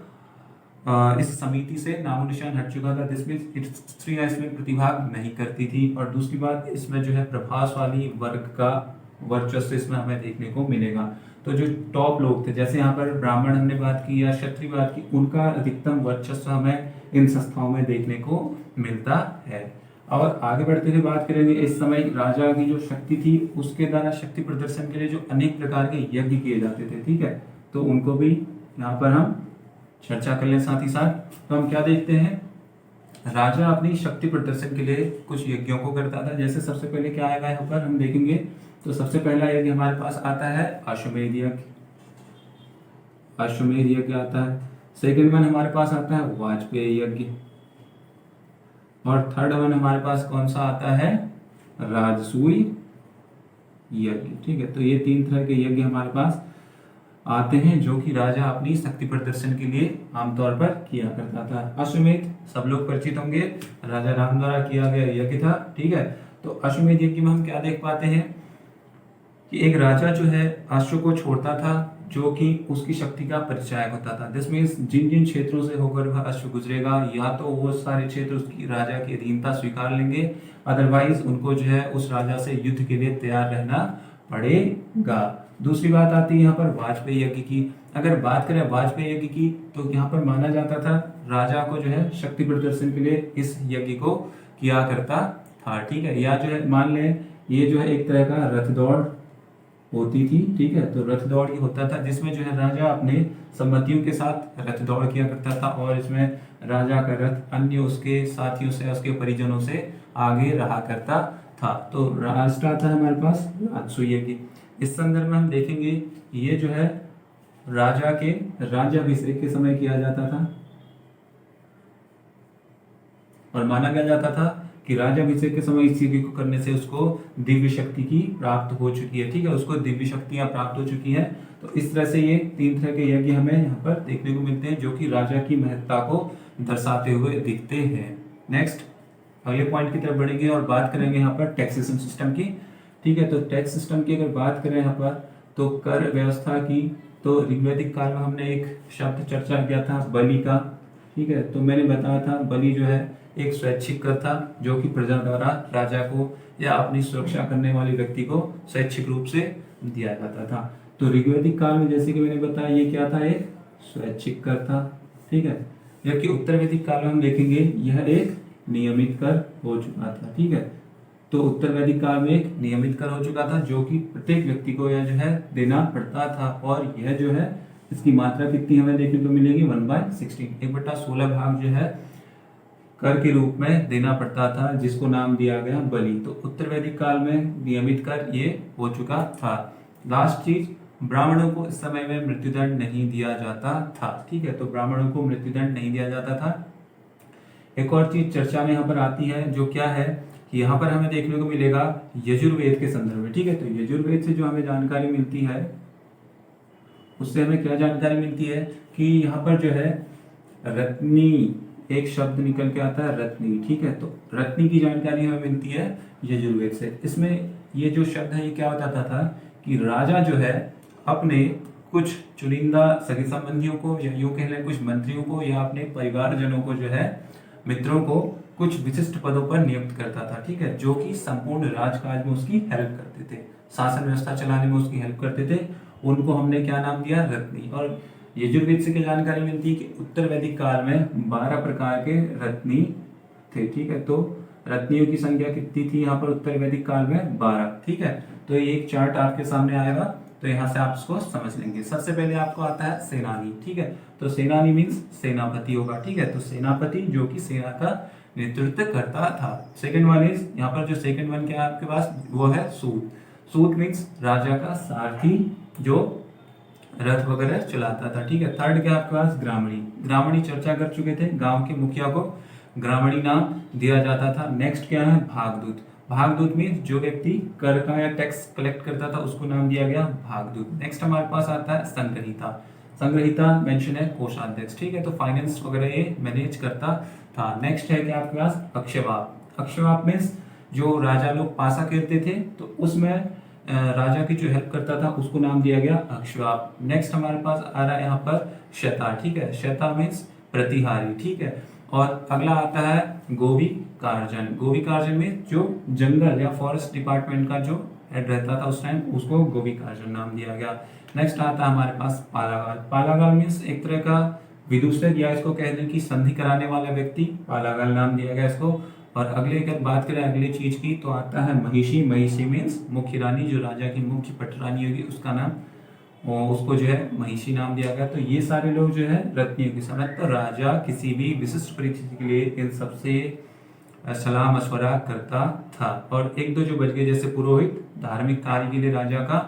इस समिति से नामो निशान हट चुका था। जिसमें स्त्रियां इसमें प्रतिभाग नहीं करती थी, और दूसरी बात इसमें जो है प्रभावशाली वर्ग का वर्चस्व इसमें हमें देखने को मिलेगा। तो जो टॉप लोग थे, जैसे यहाँ पर ब्राह्मण हमने बात की या क्षत्रिय बात की, उनका अधिकतम वर्चस्व हमें इन संस्थाओं में देखने को मिलता है। और आगे बढ़ते हुए बात करेंगे, इस समय राजा की जो शक्ति थी उसके द्वारा शक्ति प्रदर्शन के लिए जो अनेक प्रकार के यज्ञ किए जाते थे। ठीक है, तो उनको भी यहाँ पर हम चर्चा कर लें साथ ही साथ। तो हम क्या देखते हैं, राजा अपनी शक्ति प्रदर्शन के लिए कुछ यज्ञों को करता था। जैसे सबसे पहले क्या आएगा यहाँ पर हम देखेंगे, तो सबसे पहला यज्ञ हमारे पास आता है अश्वमेध यज्ञ, अश्वमेध यज्ञ आता है। सेकंड वन हमारे पास आता है वाजपेयी यज्ञ, और थर्ड वन हमारे पास कौन सा आता है, राजसूय यज्ञ। ठीक है, तो ये तीन तरह के यज्ञ हमारे पास आते हैं जो कि राजा अपनी शक्ति प्रदर्शन के लिए आमतौर पर किया करता था। अश्वमेध सब लोग परिचित होंगे, राजा राम द्वारा किया गया यज्ञ था। ठीक है, तो अश्वमेध यज्ञ में हम क्या देख पाते हैं कि एक राजा जो है अश्व को छोड़ता था जो कि उसकी शक्ति का परिचायक होता था। दिस मीन्स जिन जिन क्षेत्रों से होकर वह अश्व गुजरेगा, या तो वो सारे क्षेत्र उसकी राजा की अधीनता स्वीकार लेंगे, अदरवाइज उनको जो है उस राजा से युद्ध के लिए तैयार रहना पड़ेगा। दूसरी बात आती है यहाँ पर वाजपेयी यज्ञ की। अगर बात करें वाजपेयी यज्ञ की तो यहाँ पर माना जाता था राजा को जो है शक्ति प्रदर्शन के लिए इस यज्ञ को किया करता था। ठीक है, या जो है मान लें ये जो है एक तरह का रथ दौड़ होती थी। ठीक है, तो रथ दौड़ ये होता था जिसमें जो है राजा अपने संबंधियों के साथ रथ दौड़ किया करता था, और इसमें राजा का रथ अन्य उसके साथियों से, उसके परिजनों से आगे रहा करता था। तो लास्ट आता है हमारे पास राजसूय यज्ञ। इस संदर्भ में हम देखेंगे ये जो है राजा के राज्याभिषेक के समय किया जाता था, और माना गया जाता था कि राज्याभिषेक के समय इस यज्ञ को करने से उसको दिव्य शक्ति की प्राप्त हो चुकी है। ठीक है, उसको दिव्य शक्तियां प्राप्त हो चुकी हैं। तो इस तरह से ये तीन तरह के यज्ञ हमें यहाँ पर देखने को मिलते हैं जो कि राजा की महत्ता को दर्शाते हुए दिखते हैं। नेक्स्ट अगले पॉइंट की तरफ बढ़ेंगे और बात करेंगे यहाँ पर टैक्सेशन सिस्टम की। ठीक है, तो टैक्स सिस्टम की अगर बात करें यहाँ पर तो कर व्यवस्था की, तो ऋग्वैदिक काल में हमने एक शब्द चर्चा किया था बलि का। ठीक है, तो मैंने बताया था बलि जो है एक स्वैच्छिक कर था जो कि प्रजा द्वारा राजा को या अपनी सुरक्षा करने वाले व्यक्ति को स्वैच्छिक रूप से दिया जाता था। तो ऋग्वैदिक काल में जैसे कि मैंने बताया ये क्या था, एक स्वैच्छिक कर था। ठीक है, जबकि उत्तर वैदिक काल में हम देखेंगे यह एक नियमित कर हो चुका था। ठीक है, तो उत्तर वैदिक काल में एक नियमित कर हो चुका था जो कि प्रत्येक व्यक्ति को यह जो है देना पड़ता था, और यह जो है इसकी मात्रा कितनी हमें देखने को मिलेगी 1/16, 1/16 भाग जो है कर के रूप में देना पड़ता था, जिसको नाम दिया गया बलि। तो उत्तर वैदिक काल में नियमित कर ये हो चुका था। लास्ट चीज, ब्राह्मणों को इस समय में मृत्युदंड नहीं दिया जाता था। ठीक है, तो ब्राह्मणों को मृत्युदंड नहीं दिया जाता था। एक और चीज चर्चा में यहाँ पर आती है जो क्या है कि यहाँ पर हमें देखने को मिलेगा यजुर्वेद के संदर्भ में। ठीक है, तो यजुर्वेद से जो हमें जानकारी मिलती है उससे हमें क्या जानकारी मिलती है कि यहाँ पर जो है रत्नी एक शब्द निकल के आता है रत्नी। ठीक है, तो रत्नी की जानकारी हमें मिलती है यजुर्वेद से। इसमें ये जो शब्द है ये क्या बताता था कि राजा जो है अपने कुछ चुनिंदा सगे संबंधियों को या यूं कह लें कुछ मंत्रियों को या अपने परिवारजनों को जो है मित्रों को कुछ विशिष्ट पदों पर नियुक्त करता था। ठीक है, जो कि संपूर्ण राजकाज में उसकी हेल्प करते थे, शासन व्यवस्था चलाने में उसकी हेल्प करते थे। उनको हमने क्या नाम दिया, रत्नी। और यजुर्वेद से क्या जानकारी मिलती है कि उत्तर वैदिक काल में 12 प्रकार के रत्नी थे। ठीक है, तो रत्नियों की संख्या कितनी थी यहाँ पर उत्तर वैदिक काल में, 12। ठीक है, तो ये एक चार्ट आपके सामने आएगा, तो यहाँ से आप इसको समझ लेंगे। सबसे पहले आपको आता है सेनानी। ठीक है, तो सेनानी मीन्स सेनापति होगा। ठीक है, तो सेनापति जो कि सेना का नेतृत्व करता था। सेकंड वन इज, यहाँ पर जो सेकंड वन क्या है आपके पास, वो है सूत। सूत मीन्स राजा का सारथी जो रथ वगैरह चलाता था। ठीक है, थर्ड क्या आपके पास, ग्रामणी। ग्रामणी चर्चा कर चुके थे, गांव के मुखिया को ग्रामणी नाम दिया जाता था। नेक्स्ट क्या है, भागदूत। भागदूत मीन्स जो व्यक्ति कर का या टैक्स कलेक्ट करता था उसको नाम दिया गया भागदूत। नेक्स्ट हमारे पास आता है संग्रहिता। संग्रहिता मेंशन है कोषाध्यक्ष। ठीक है, तो फाइनेंस वगैरह ये मैनेज करता था। नेक्स्ट है क्या आपके पास, अक्षवाप। अक्षवाप मीन्स जो राजा लोग पासा खेलते थे तो उसमें राजा की जो हेल्प करता था उसको नाम दिया गया अक्षवाप। नेक्स्ट हमारे पास आ रहा है यहाँ पर शता। ठीक है, शता मीन्स प्रतिहारी। ठीक है, और अगला आता है गोविकार्जन। गोविकार्जन में जो जंगल या फॉरेस्ट डिपार्टमेंट का जो हेड रहता था उस टाइम, उसको गोविकार्जन नाम दिया गया। नेक्स्ट आता है हमारे पास पालागार। पालागार मीन्स एक तरह का विदूषक या इसको कह दें कि संधि कराने वाला व्यक्ति, पालागार नाम दिया गया इसको। और अगले अगर बात करें अगली चीज की तो आता है महिषी। महिषी मीन्स मुख्य रानी, जो राजा की मुख्य पटरानी होगी उसका नाम, उसको जो है महिषी नाम दिया गया। तो ये सारे लोग जो है रत्नियों के समय, तो राजा किसी भी विशिष्ट परिस्थिति के लिए इन सबसे सलाह मशवरा करता था। और एक दो जो बच गए जैसे पुरोहित, धार्मिक कार्य के लिए राजा का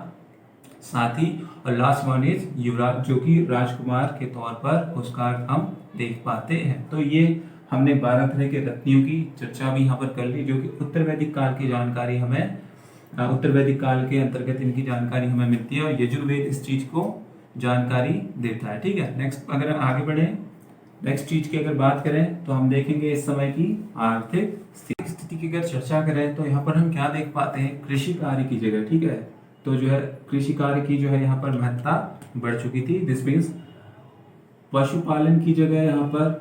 साथी। और लास्ट वन इज युवराज, जो कि राजकुमार के तौर पर उसका हम देख पाते हैं। तो ये हमने 12 तरह के रत्नियों की चर्चा भी यहाँ पर कर ली, जो कि उत्तर वैदिक काल की जानकारी हमें, उत्तर वैदिक काल के अंतर्गत इनकी जानकारी हमें मिलती है और यजुर्वेद इस चीज को जानकारी देता है। ठीक है, नेक्स्ट अगर आगे बढ़े, नेक्स्ट चीज की अगर बात करें तो हम देखेंगे इस समय की आर्थिक स्थिति की अगर चर्चा करें तो यहाँ पर हम क्या देख पाते हैं, कृषि कार्य की जगह। ठीक है, तो जो है कृषि कार्य की जो है यहाँ पर महत्ता बढ़ चुकी थी। दिस मीन्स पशुपालन की जगह यहाँ पर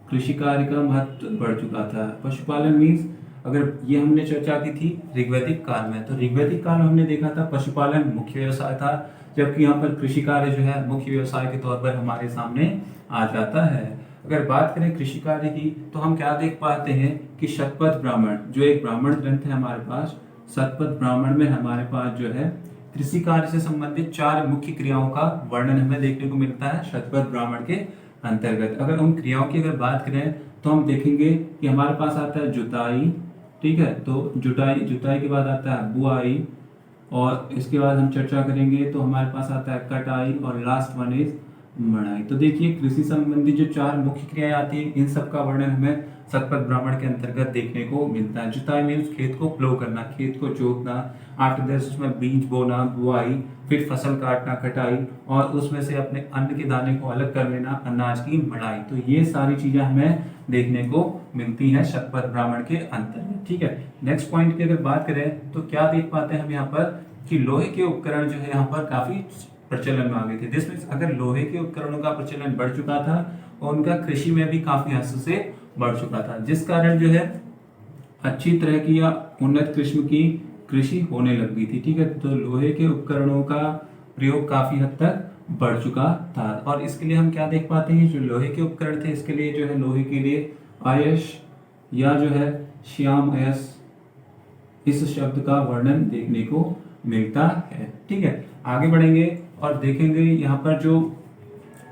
कृषि कार्य का महत्व बढ़ चुका था। पशुपालन मीन्स अगर ये हमने चर्चा की थी ऋग्वैदिक काल में, तो ऋग्वैदिक काल में हमने देखा था पशुपालन मुख्य व्यवसाय था, जबकि यहाँ पर कृषि कार्य जो है मुख्य व्यवसाय के तौर पर हमारे सामने आ जाता है। अगर बात करें कृषि कार्य की तो हम क्या देख पाते हैं कि शतपथ ब्राह्मण, जो एक ब्राह्मण ग्रंथ है हमारे पास, शतपथ ब्राह्मण में हमारे पास जो है कृषि कार्य से संबंधित 4 मुख्य क्रियाओं का वर्णन हमें देखने को मिलता है शतपथ ब्राह्मण के अंतर्गत। अगर उन क्रियाओं की अगर बात करें तो हम देखेंगे कि हमारे पास आता है जुताई। ठीक है, तो जुताई के बाद आता है बुआई, और इसके बाद हम चर्चा करेंगे तो हमारे पास आता है कटाई, और लास्ट वन इज मड़ाई। तो देखिए कृषि संबंधी जो 4 मुख्य क्रियाएं आती है, इन सब का वर्णन हमें शतपथ ब्राह्मण के अंतर्गत देखने को मिलता है। जुताई मीन्स खेत को प्लो करना, खेत को जोतना, आफ्टर दैट उसमें बीज बोना, बुआई, फिर फसल काटना, कटाई, और उसमें से अपने अन्न के दाने को अलग कर लेना, अनाज की मड़ाई। तो ये सारी चीजें हमें देखने को मिलती हैं शतपथ ब्राह्मण के अंतर्गत। ठीक है, नेक्स्ट पॉइंट की अगर बात करें तो क्या देख पाते हैं हम यहाँ पर कि लोहे के उपकरण जो है यहाँ पर काफी प्रचलन में आ गए थे। जिसमें अगर लोहे के उपकरणों का प्रचलन बढ़ चुका था और उनका कृषि में भी काफी हद से बढ़ चुका था, जिस कारण जो है अच्छी तरह की या उन्नत किस्म की कृषि होने लग गई थी। ठीक है, तो लोहे के उपकरणों का प्रयोग काफी हद तक बढ़ चुका था। और इसके लिए हम क्या देख पाते हैं, जो लोहे के उपकरण थे इसके लिए जो है लोहे के लिए आयश या जो है श्याम अयस, इस शब्द का वर्णन देखने को मिलता है। ठीक है, आगे बढ़ेंगे और देखेंगे यहाँ पर जो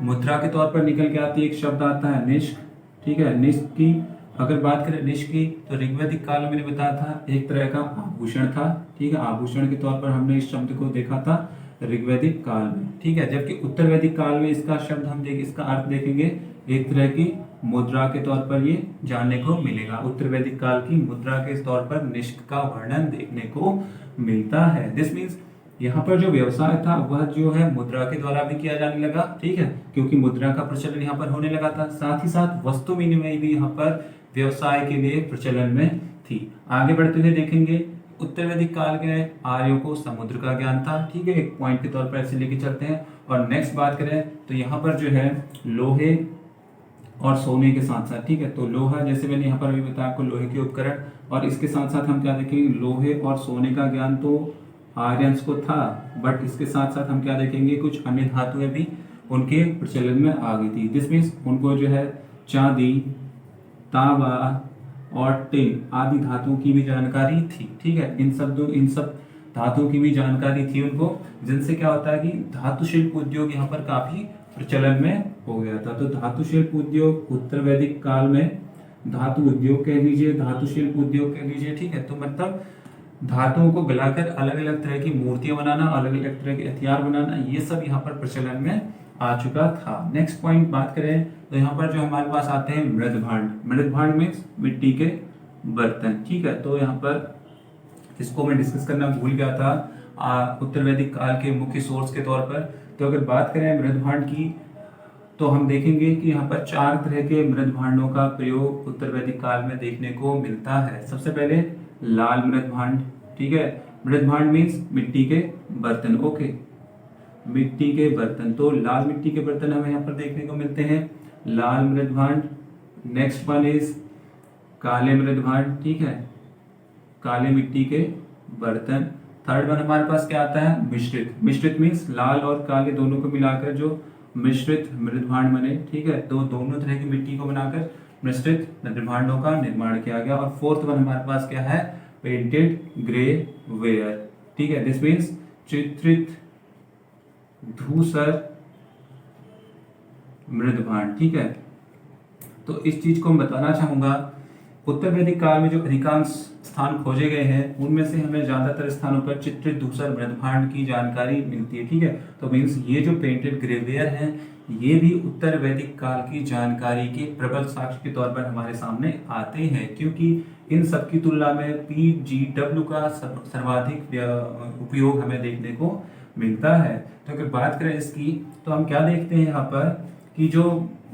मुद्रा के तौर पर निकल के आती है एक शब्द आता है निष्क। ठीक है, निष्क की अगर बात करें निष्क की तो ऋग्वैदिक काल में मैंने बताया था एक तरह का आभूषण था। ठीक है, आभूषण के तौर पर हमने इस शब्द को देखा था ऋग्वैदिक काल में। ठीक है, जबकि उत्तर वैदिक काल में इसका शब्द हम इसका अर्थ देखेंगे एक तरह की मुद्रा के तौर पर ये जानने को मिलेगा। उत्तर वैदिक काल की मुद्रा के तौर पर निष्क का वर्णन देखने को मिलता है। दिस मीन्स यहाँ पर जो व्यवसाय था वह जो है मुद्रा के द्वारा भी किया जाने लगा, ठीक है, क्योंकि मुद्रा का प्रचलन यहाँ पर होने लगा था। साथ ही साथ वस्तु विनिमय भी यहाँ पर व्यवसाय के लिए प्रचलन में थी। आगे बढ़ते हुए देखेंगे उत्तर वैदिक काल के आर्यों को समुद्र का ज्ञान था, ठीक है, एक पॉइंट के तौर पर ऐसे लेके चलते हैं। और नेक्स्ट बात करें तो यहाँ पर जो है लोहे और सोने के साथ साथ, ठीक है, तो लोहा जैसे मैंने यहाँ पर अभी बताया आपको लोहे के उपकरण, और इसके साथ साथ हम क्या देखेंगे, लोहे और सोने का ज्ञान तो आर्यंस को था, बट इसके साथ साथ हम क्या देखेंगे, कुछ अन्य धातुएं भी उनके प्रचलन में आ गई थी। दिस मीन्स उनको जो है चांदी, तांबा और टिन आदि धातुओं की भी जानकारी थी, ठीक है, इन सब धातुओं की भी जानकारी थी उनको, जिनसे क्या होता है कि धातु शिल्प उद्योग यहाँ पर काफी प्रचलन में हो गया था। तो धातु शिल्प उद्योग उत्तर वैदिक काल में, धातु उद्योग कह लीजिए, धातु शिल्प उद्योग कह लीजिए, ठीक है, तो मतलब धातुओं को गलाकर अलग अलग तरह की मूर्तियां बनाना, अलग अलग तरह के हथियार बनाना, ये सब यहाँ पर प्रचलन में आ चुका था। नेक्स्ट पॉइंट बात करें तो यहाँ पर जो हमारे पास आते हैं मृद भांड। मृद भांड में मिट्टी के बर्तन, ठीक है, तो यहाँ पर इसको मैं डिस्कस करना भूल गया था उत्तर वैदिक काल के मुख्य सोर्स के तौर पर। तो अगर बात करें मृद भांड की तो हम देखेंगे कि यहाँ पर 4 तरह के मृद भांडों का प्रयोग उत्तर वैदिक काल में देखने को मिलता है। सबसे पहले लाल मृद भांड, ठीक है, मृद भांड मीन्स मिट्टी के बर्तन, ओके, मिट्टी के बर्तन, तो लाल मिट्टी के बर्तन हमें यहाँ पर देखने को मिलते हैं, लाल मृद भांड। नेक्स्ट वन इज काले मृद भांड, ठीक है, काले मिट्टी के बर्तन। थर्ड वन हमारे पास क्या आता है, मिश्रित। मिश्रित मीन्स लाल और काले दोनों को मिलाकर जो मिश्रित मृद भांड बने, ठीक है, तो दोनों तरह की मिट्टी को बनाकर मिश्रित मृद भांडों का निर्माण किया गया। और फोर्थ वन हमारे पास क्या है, पेंटेड ग्रे वेयर, ठीक है, दिस मीन्स चित्रित धूसर मृद भांड, ठीक है। तो इस चीज को मैं बताना चाहूंगा, उत्तर वैदिक काल में जो अधिकांश स्थान खोजे गए हैं उनमें से हमें ज्यादातर स्थानों पर चित्रित धूसर मृद भांड की जानकारी मिलती है, ठीक है। तो मीन्स ये जो पेंटेड ग्रेवियर हैं ये भी उत्तर वैदिक काल की जानकारी के प्रबल साक्ष्य के तौर पर हमारे सामने आते हैं, क्योंकि इन सब की तुलना में PGW का सर्वाधिक उपयोग हमें देखने को मिलता है। तो अगर बात करें इसकी तो हम क्या देखते हैं यहाँ पर कि जो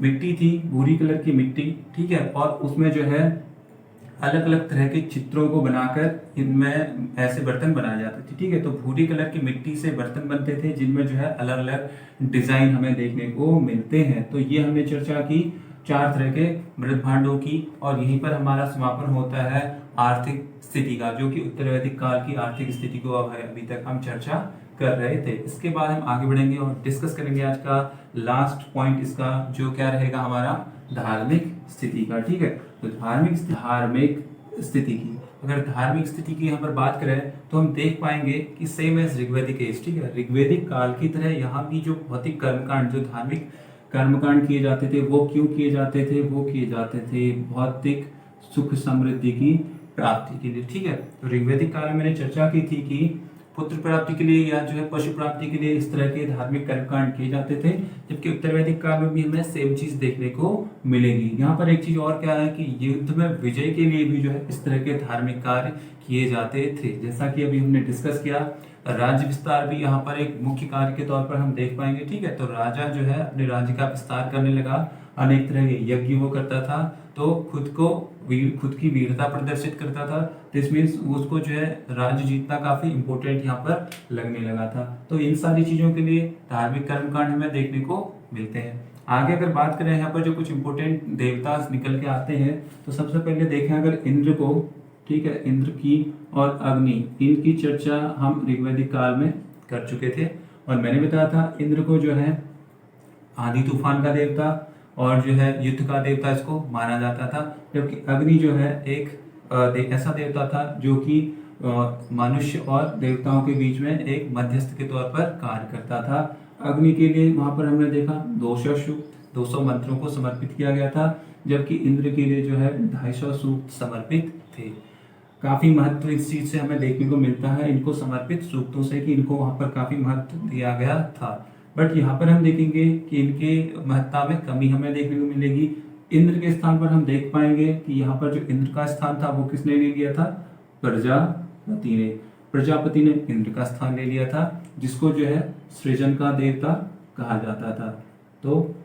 मिट्टी थी भूरी कलर की मिट्टी, ठीक है, और उसमें जो है अलग अलग तरह के चित्रों को बनाकर इनमें ऐसे बर्तन बनाए जाते थे, ठीक है। तो भूरी कलर की मिट्टी से बर्तन बनते थे जिनमें जो है अलग अलग डिजाइन हमें देखने को मिलते हैं। तो ये हमने चर्चा की 4 तरह के मृद भांडों की, और यहीं पर हमारा समापन होता है आर्थिक स्थिति का, जो कि उत्तर वैदिक काल की आर्थिक स्थिति को अब अभी तक हम चर्चा कर रहे थे। इसके बाद हम आगे बढ़ेंगे और डिस्कस करेंगे आज का लास्ट पॉइंट इसका, जो क्या रहेगा हमारा धार्मिक स्थिति का, ठीक है। तो धार्मिक स्थिति की, अगर धार्मिक स्थिति की यहाँ पर बात करें तो हम देख पाएंगे कि सेम एज ऋग्वैदिक एज, ठीक है, ऋग्वैदिक काल की तरह यहाँ भी जो भौतिक कर्मकांड, जो धार्मिक कर्मकांड किए जाते थे वो क्यों किए जाते थे, वो किए जाते थे भौतिक सुख समृद्धि की प्राप्ति के लिए, ठीक है। तो ऋग्वैदिक काल में मैंने चर्चा की थी कि पुत्र प्राप्ति के लिए या जो है पशु प्राप्ति के लिए इस तरह के धार्मिक कर्मकांड किए जाते थे, जबकि उत्तर वैदिक काल में भी हमें सेम चीज देखने को मिलेगी। यहाँ पर एक चीज और क्या है कि युद्ध में विजय के लिए भी जो है इस तरह के धार्मिक कार्य किए जाते थे। जैसा कि अभी हमने डिस्कस किया, राज्य विस्तार भी यहाँ पर एक मुख्य कार्य के तौर पर हम देख पाएंगे, ठीक है। तो राजा जो है अपने राज्य का विस्तार करने लगा, अनेक तरह के यज्ञ वो करता था, तो खुद की वीरता प्रदर्शित करता था। दिस मीन्स उसको जो है राज्य जीतना काफी इंपॉर्टेंट यहाँ पर लगने लगा था। तो इन सारी चीजों के लिए धार्मिक कर्मकांड हमें देखने को मिलते हैं। आगे अगर बात करें यहाँ पर जो कुछ इंपॉर्टेंट देवता निकल के आते हैं, तो सबसे पहले देखें अगर इंद्र को, ठीक है, इंद्र की और अग्नि, इनकी चर्चा हम ऋग्वैदिक काल में कर चुके थे, और मैंने बताया था इंद्र को जो है आंधी तूफान का देवता और जो है युद्ध का देवता इसको माना जाता था, जबकि अग्नि जो है एक ऐसा देवता था जो कि मनुष्य और देवताओं के बीच में एक मध्यस्थ के तौर पर कार्य करता था। अग्नि के लिए वहां पर हमने देखा 200 मंत्रों को समर्पित किया गया था, जबकि इंद्र के लिए जो है 250 सूक्त समर्पित थे। काफी महत्व इस चीज से हमें देखने को मिलता है, इनको समर्पित सूक्तों से, कि इनको वहां पर काफी महत्व दिया गया था। बट यहाँ पर हम देखेंगे कि इनके महत्ता में कमी हमें देखने को मिलेगी। इंद्र के स्थान पर हम देख पाएंगे कि यहाँ पर जो इंद्र का स्थान था वो किसने ले लिया था, प्रजापति ने। प्रजापति ने इंद्र का स्थान ले लिया था, जिसको जो है सृजन का देवता कहा जाता था। तो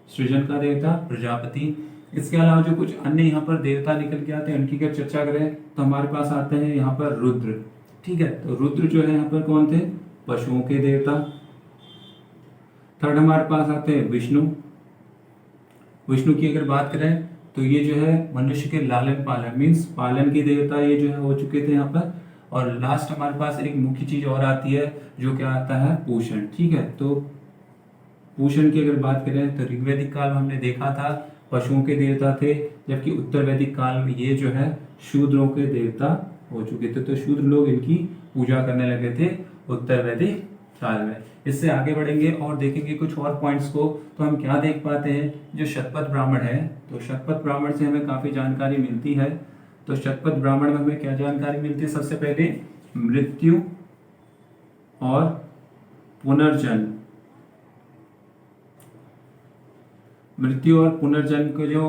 सृजन का देवता प्रजापति। इसके अलावा जो कुछ अन्य यहाँ पर देवता निकल के आते हैं उनकी अगर चर्चा करें तो हमारे पास आते हैं यहाँ पर रुद्र। ठीक है, तो रुद्र जो है यहाँ पर कौन थे? पशुओं के देवता। थर्ड हमारे पास आते हैं विष्णु। विष्णु की अगर बात करें तो ये जो है मनुष्य के लालन पालन मीन्स पालन के देवता ये जो है हो चुके थे यहाँ पर। और लास्ट हमारे पास एक मुख्य चीज और आती है जो क्या आता है? पोषण। ठीक है, तो पोषण की अगर बात करें तो ऋग्वैदिक काल में हमने देखा था पशुओं के देवता थे, जबकि उत्तर वैदिक काल में ये जो है शूद्रों के देवता हो चुके थे। तो शूद्र लोग इनकी पूजा करने लगे थे उत्तर वैदिक काल में। इससे आगे बढ़ेंगे और देखेंगे कुछ और पॉइंट्स को। तो हम क्या देख पाते हैं, जो शतपथ ब्राह्मण है, तो शतपथ ब्राह्मण से हमें काफी जानकारी मिलती है। तो शतपथ ब्राह्मण में हमें क्या जानकारी मिलती है? सबसे पहले मृत्यु और पुनर्जन्म। मृत्यु और पुनर्जन्म को जो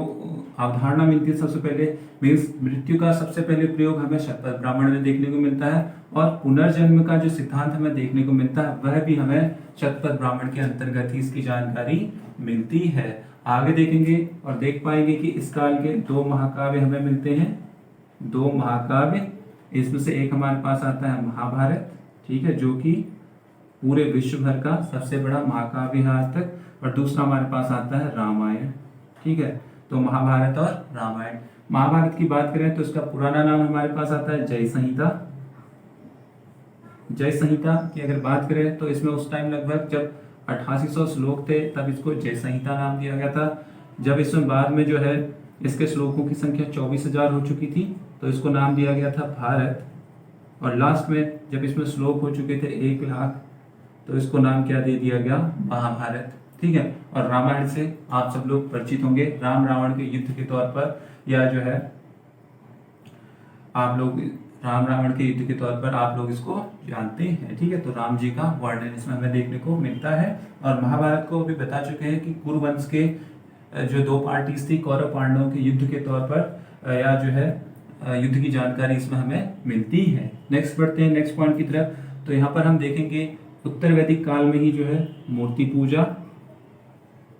अवधारणा मिलती है सबसे पहले मीन्स मृत्यु का सबसे पहले प्रयोग हमें शतपथ ब्राह्मण में देखने को मिलता है, और पुनर्जन्म का जो सिद्धांत हमें देखने को मिलता है वह भी हमें शतपथ ब्राह्मण के अंतर्गत ही इसकी जानकारी मिलती है। आगे देखेंगे और देख पाएंगे कि इस काल के 2 महाकाव्य हमें मिलते हैं। 2 महाकाव्य, इसमें से एक हमारे पास आता है महाभारत। ठीक है, जो कि पूरे विश्व भर का सबसे बड़ा महाकाव्य है आज तक। और दूसरा हमारे पास आता है रामायण। ठीक है, तो महाभारत और रामायण। महाभारत की बात करें तो इसका पुराना नाम हमारे पास आता है जय संहिता। जय संहिता की अगर बात करें तो इसमें उस टाइम लगभग जब 8800 श्लोक थे तब इसको जय संहिता नाम दिया गया था। जब इसमें बाद में जो है इसके श्लोकों की संख्या 24,000 हो चुकी थी तो इसको नाम दिया गया था भारत। और लास्ट में जब इसमें श्लोक हो चुके थे 1 लाख तो इसको नाम क्या दे दिया गया? महाभारत। ठीक है, और रामायण से आप सब लोग परिचित होंगे, राम रावण के युद्ध के तौर पर, या जो है आप लोग राम रावण के युद्ध के तौर पर आप लोग इसको जानते हैं। ठीक है, तो राम जी का वर्णन इसमें हमें देखने को मिलता है। और महाभारत को भी बता चुके हैं कि कुरुवंश के जो 2 पार्टीज थी, कौरव पांडवों के युद्ध के तौर पर या जो है युद्ध की जानकारी इसमें हमें मिलती है। नेक्स्ट बढ़ते हैं नेक्स्ट पॉइंट की तरफ। तो यहाँ पर हम देखेंगे उत्तर वैदिक काल में ही जो है मूर्ति पूजा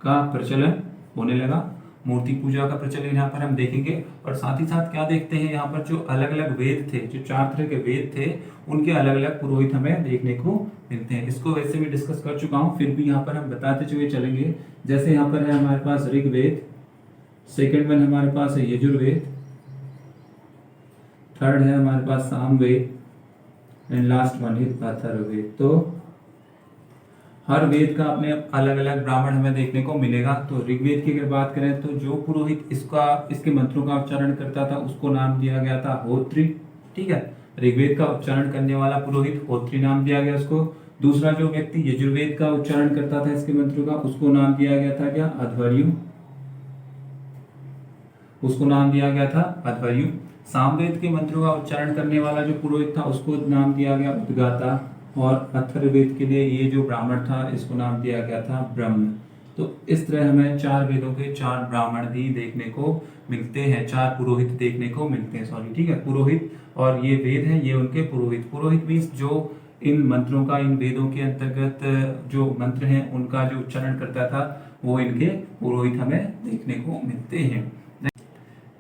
का प्रचलन होने लगा। मूर्ति पूजा का प्रचलन यहाँ पर हम देखेंगे। और साथ ही साथ क्या देखते हैं, यहाँ पर जो अलग अलग वेद थे, जो 4 तरह के वेद थे, उनके अलग अलग पुरोहित हमें देखने को मिलते हैं। इसको वैसे भी डिस्कस कर चुका हूँ, फिर भी यहाँ पर हम बताते चुके चलेंगे। जैसे यहाँ पर है हमारे पास ऋग्वेद, सेकेंड वन हमारे पास है यजुर्वेद, थर्ड है हमारे पास Samaveda, and last one is Atharvaveda. तो हर वेद का अपने अलग अलग ब्राह्मण हमें देखने को मिलेगा। तो ऋग्वेद की अगर बात करें तो जो पुरोहित इसके मंत्रों का उच्चारण करता था उसको नाम दिया गया था होत्री। ठीक है, ऋग्वेद का उच्चारण करने वाला पुरोहित होत्री नाम दिया गया उसको। दूसरा जो व्यक्ति यजुर्वेद का उच्चारण करता था इसके मंत्रों का, उसको नाम दिया गया था क्या? अध्वर्यु। उसको नाम दिया गया था अध्वर्यु। सामवेद के मंत्रों का उच्चारण करने वाला जो पुरोहित था उसको नाम दिया गया उद्गाता। और अथर्ववेद के लिए ये जो ब्राह्मण था इसको नाम दिया गया था ब्रह्म। तो इस तरह हमें 4 वेदों के 4 ब्राह्मण भी देखने को मिलते हैं, 4 पुरोहित देखने को मिलते हैं, सॉरी। ठीक है, पुरोहित, और ये वेद हैं, ये उनके पुरोहित। पुरोहित मीन्स जो इन मंत्रों का, इन वेदों के अंतर्गत जो मंत्र हैं उनका जो उच्चारण करता था वो इनके पुरोहित हमें देखने को मिलते हैं।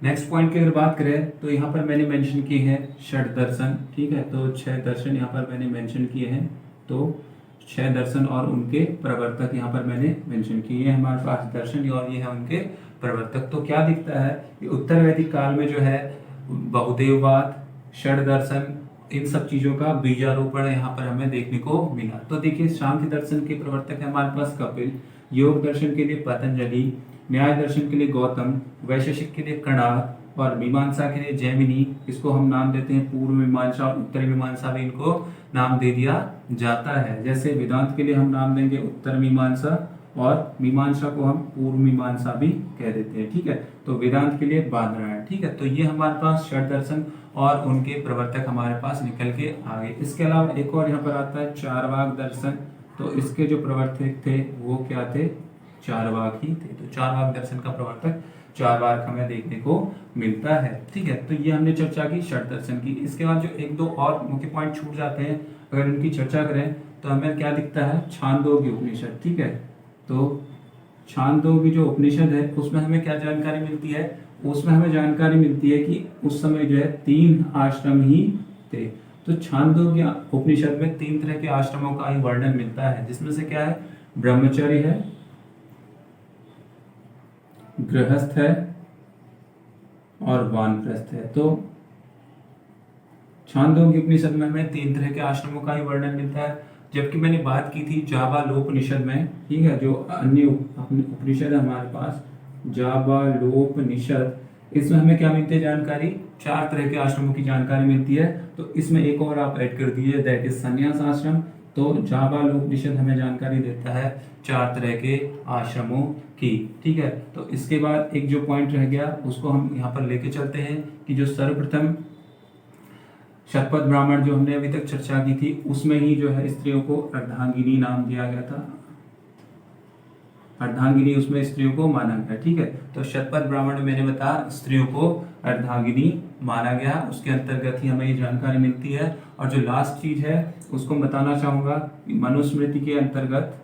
नेक्स्ट पॉइंट की अगर बात करें तो यहाँ पर मैंने मेंशन किए हैं षड दर्शन। ठीक है, तो 6 दर्शन यहाँ पर मैंने मेंशन किए हैं। तो 6 दर्शन और उनके प्रवर्तक यहाँ पर मैंने मेंशन किए हैं हमारे पास दर्शन, और ये है उनके प्रवर्तक। तो क्या दिखता है कि उत्तर वैदिक काल में जो है बहुदेववाद, षड दर्शन, इन सब चीजों का बीजारोपण यहाँ पर हमें देखने को मिला। तो देखिए, सांख्य दर्शन के प्रवर्तक है हमारे पास कपिल, योग दर्शन के लिए पतंजलि, न्याय दर्शन के लिए गौतम, वैशेषिक के लिए कणाद, और मीमांसा के लिए जैमिनी। इसको हम नाम देते हैं पूर्व मीमांसा और उत्तर मीमांसा भी इनको नाम दे दिया जाता है। जैसे वेदांत के लिए हम नाम देंगे उत्तर मीमांसा, और मीमांसा को हम पूर्व मीमांसा भी कह देते हैं। ठीक है, तो वेदांत के लिए बादरायण। ठीक है, तो ये हमारे पास षड दर्शन और उनके प्रवर्तक हमारे पास निकल के आ गए। इसके अलावा एक और यहाँ पर आता है चारवाक दर्शन। तो इसके जो प्रवर्तक थे वो क्या थे? चारवाक ही थे। तो चारवाक दर्शन का प्रवर्तक चारवाक हमें देखने को मिलता है। ठीक है, तो ये हमने चर्चा की षट दर्शन की। इसके बाद जो एक दो और मुख्य पॉइंट छूट जाते हैं, अगर उनकी चर्चा करें तो हमें क्या दिखता है, छांदोग्य उपनिषद। ठीक है, तो छांदोग्य जो उपनिषद है उसमें हमें क्या जानकारी मिलती है, उसमें हमें जानकारी मिलती है कि उस समय जो है 3 आश्रम ही थे। तो छांदोग्य उपनिषद में 3 तरह के आश्रमों का ही वर्णन मिलता है, जिसमें से क्या है, ब्रह्मचर्य है, गृहस्थ है और वानप्रस्थ है। तो छांदोग्य उपनिषद में हमें 3 तरह के आश्रमों का ही वर्णन मिलता है, जबकि मैंने बात की थी जाबालोपनिषद में, ठीक है, जो अन्य उपनिषद है हमारे पास, जाबालोपनिषद, इसमें हमें क्या मिलती है जानकारी, 4 तरह के आश्रमों की जानकारी मिलती है। तो इसमें एक और आप ऐड कर दीजिए, दैट इज संन्यास आश्रम। तो जाबालोपनिषद हमें जानकारी देता है 4 तरह के आश्रमों की। ठीक है, तो इसके बाद एक जो पॉइंट रह गया उसको हम यहाँ पर लेके चलते हैं कि जो सर्वप्रथम शतपथ ब्राह्मण जो हमने अभी तक चर्चा की थी, उसमें ही जो है स्त्रियों को अर्धांगिनी नाम दिया गया था। अर्धांगिनी उसमें स्त्रियों को माना गया। ठीक है, तो शतपथ ब्राह्मण में मैंने बताया स्त्रियों को अर्धांगिनी माना गया, उसके अंतर्गत ही हमें ये जानकारी मिलती है। और जो लास्ट चीज है उसको बताना चाहूंगा, मनुस्मृति के अंतर्गत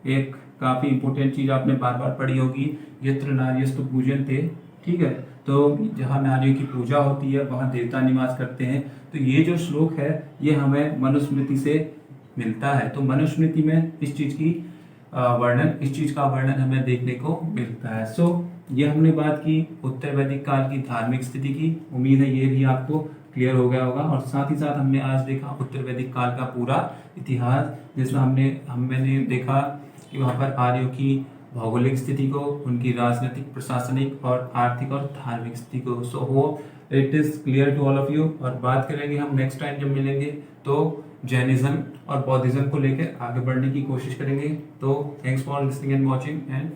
एक काफी इंपोर्टेंट चीज आपने बार बार पढ़ी होगी, यत्र नार्यस्तु पूजन्ते। ठीक है, तो जहाँ नारियों की पूजा होती है वहाँ देवता निवास करते हैं। तो ये जो श्लोक है ये हमें मनुस्मृति से मिलता है। तो मनुस्मृति में इस चीज का वर्णन हमें देखने को मिलता है। सो ये हमने बात की उत्तर वैदिक काल की धार्मिक स्थिति की। उम्मीद है ये भी आपको क्लियर हो गया होगा। और साथ ही साथ हमने आज देखा उत्तर वैदिक काल का पूरा इतिहास, जिसमें मैंने देखा कि वहाँ पर आर्यों की भौगोलिक स्थिति को, उनकी राजनीतिक, प्रशासनिक और आर्थिक और धार्मिक स्थिति को। So hope it is clear to all of you. और बात करेंगे हम नेक्स्ट टाइम जब मिलेंगे तो जैनिज्म और बौद्धिज्म को लेकर आगे बढ़ने की कोशिश करेंगे। तो thanks for listening and watching and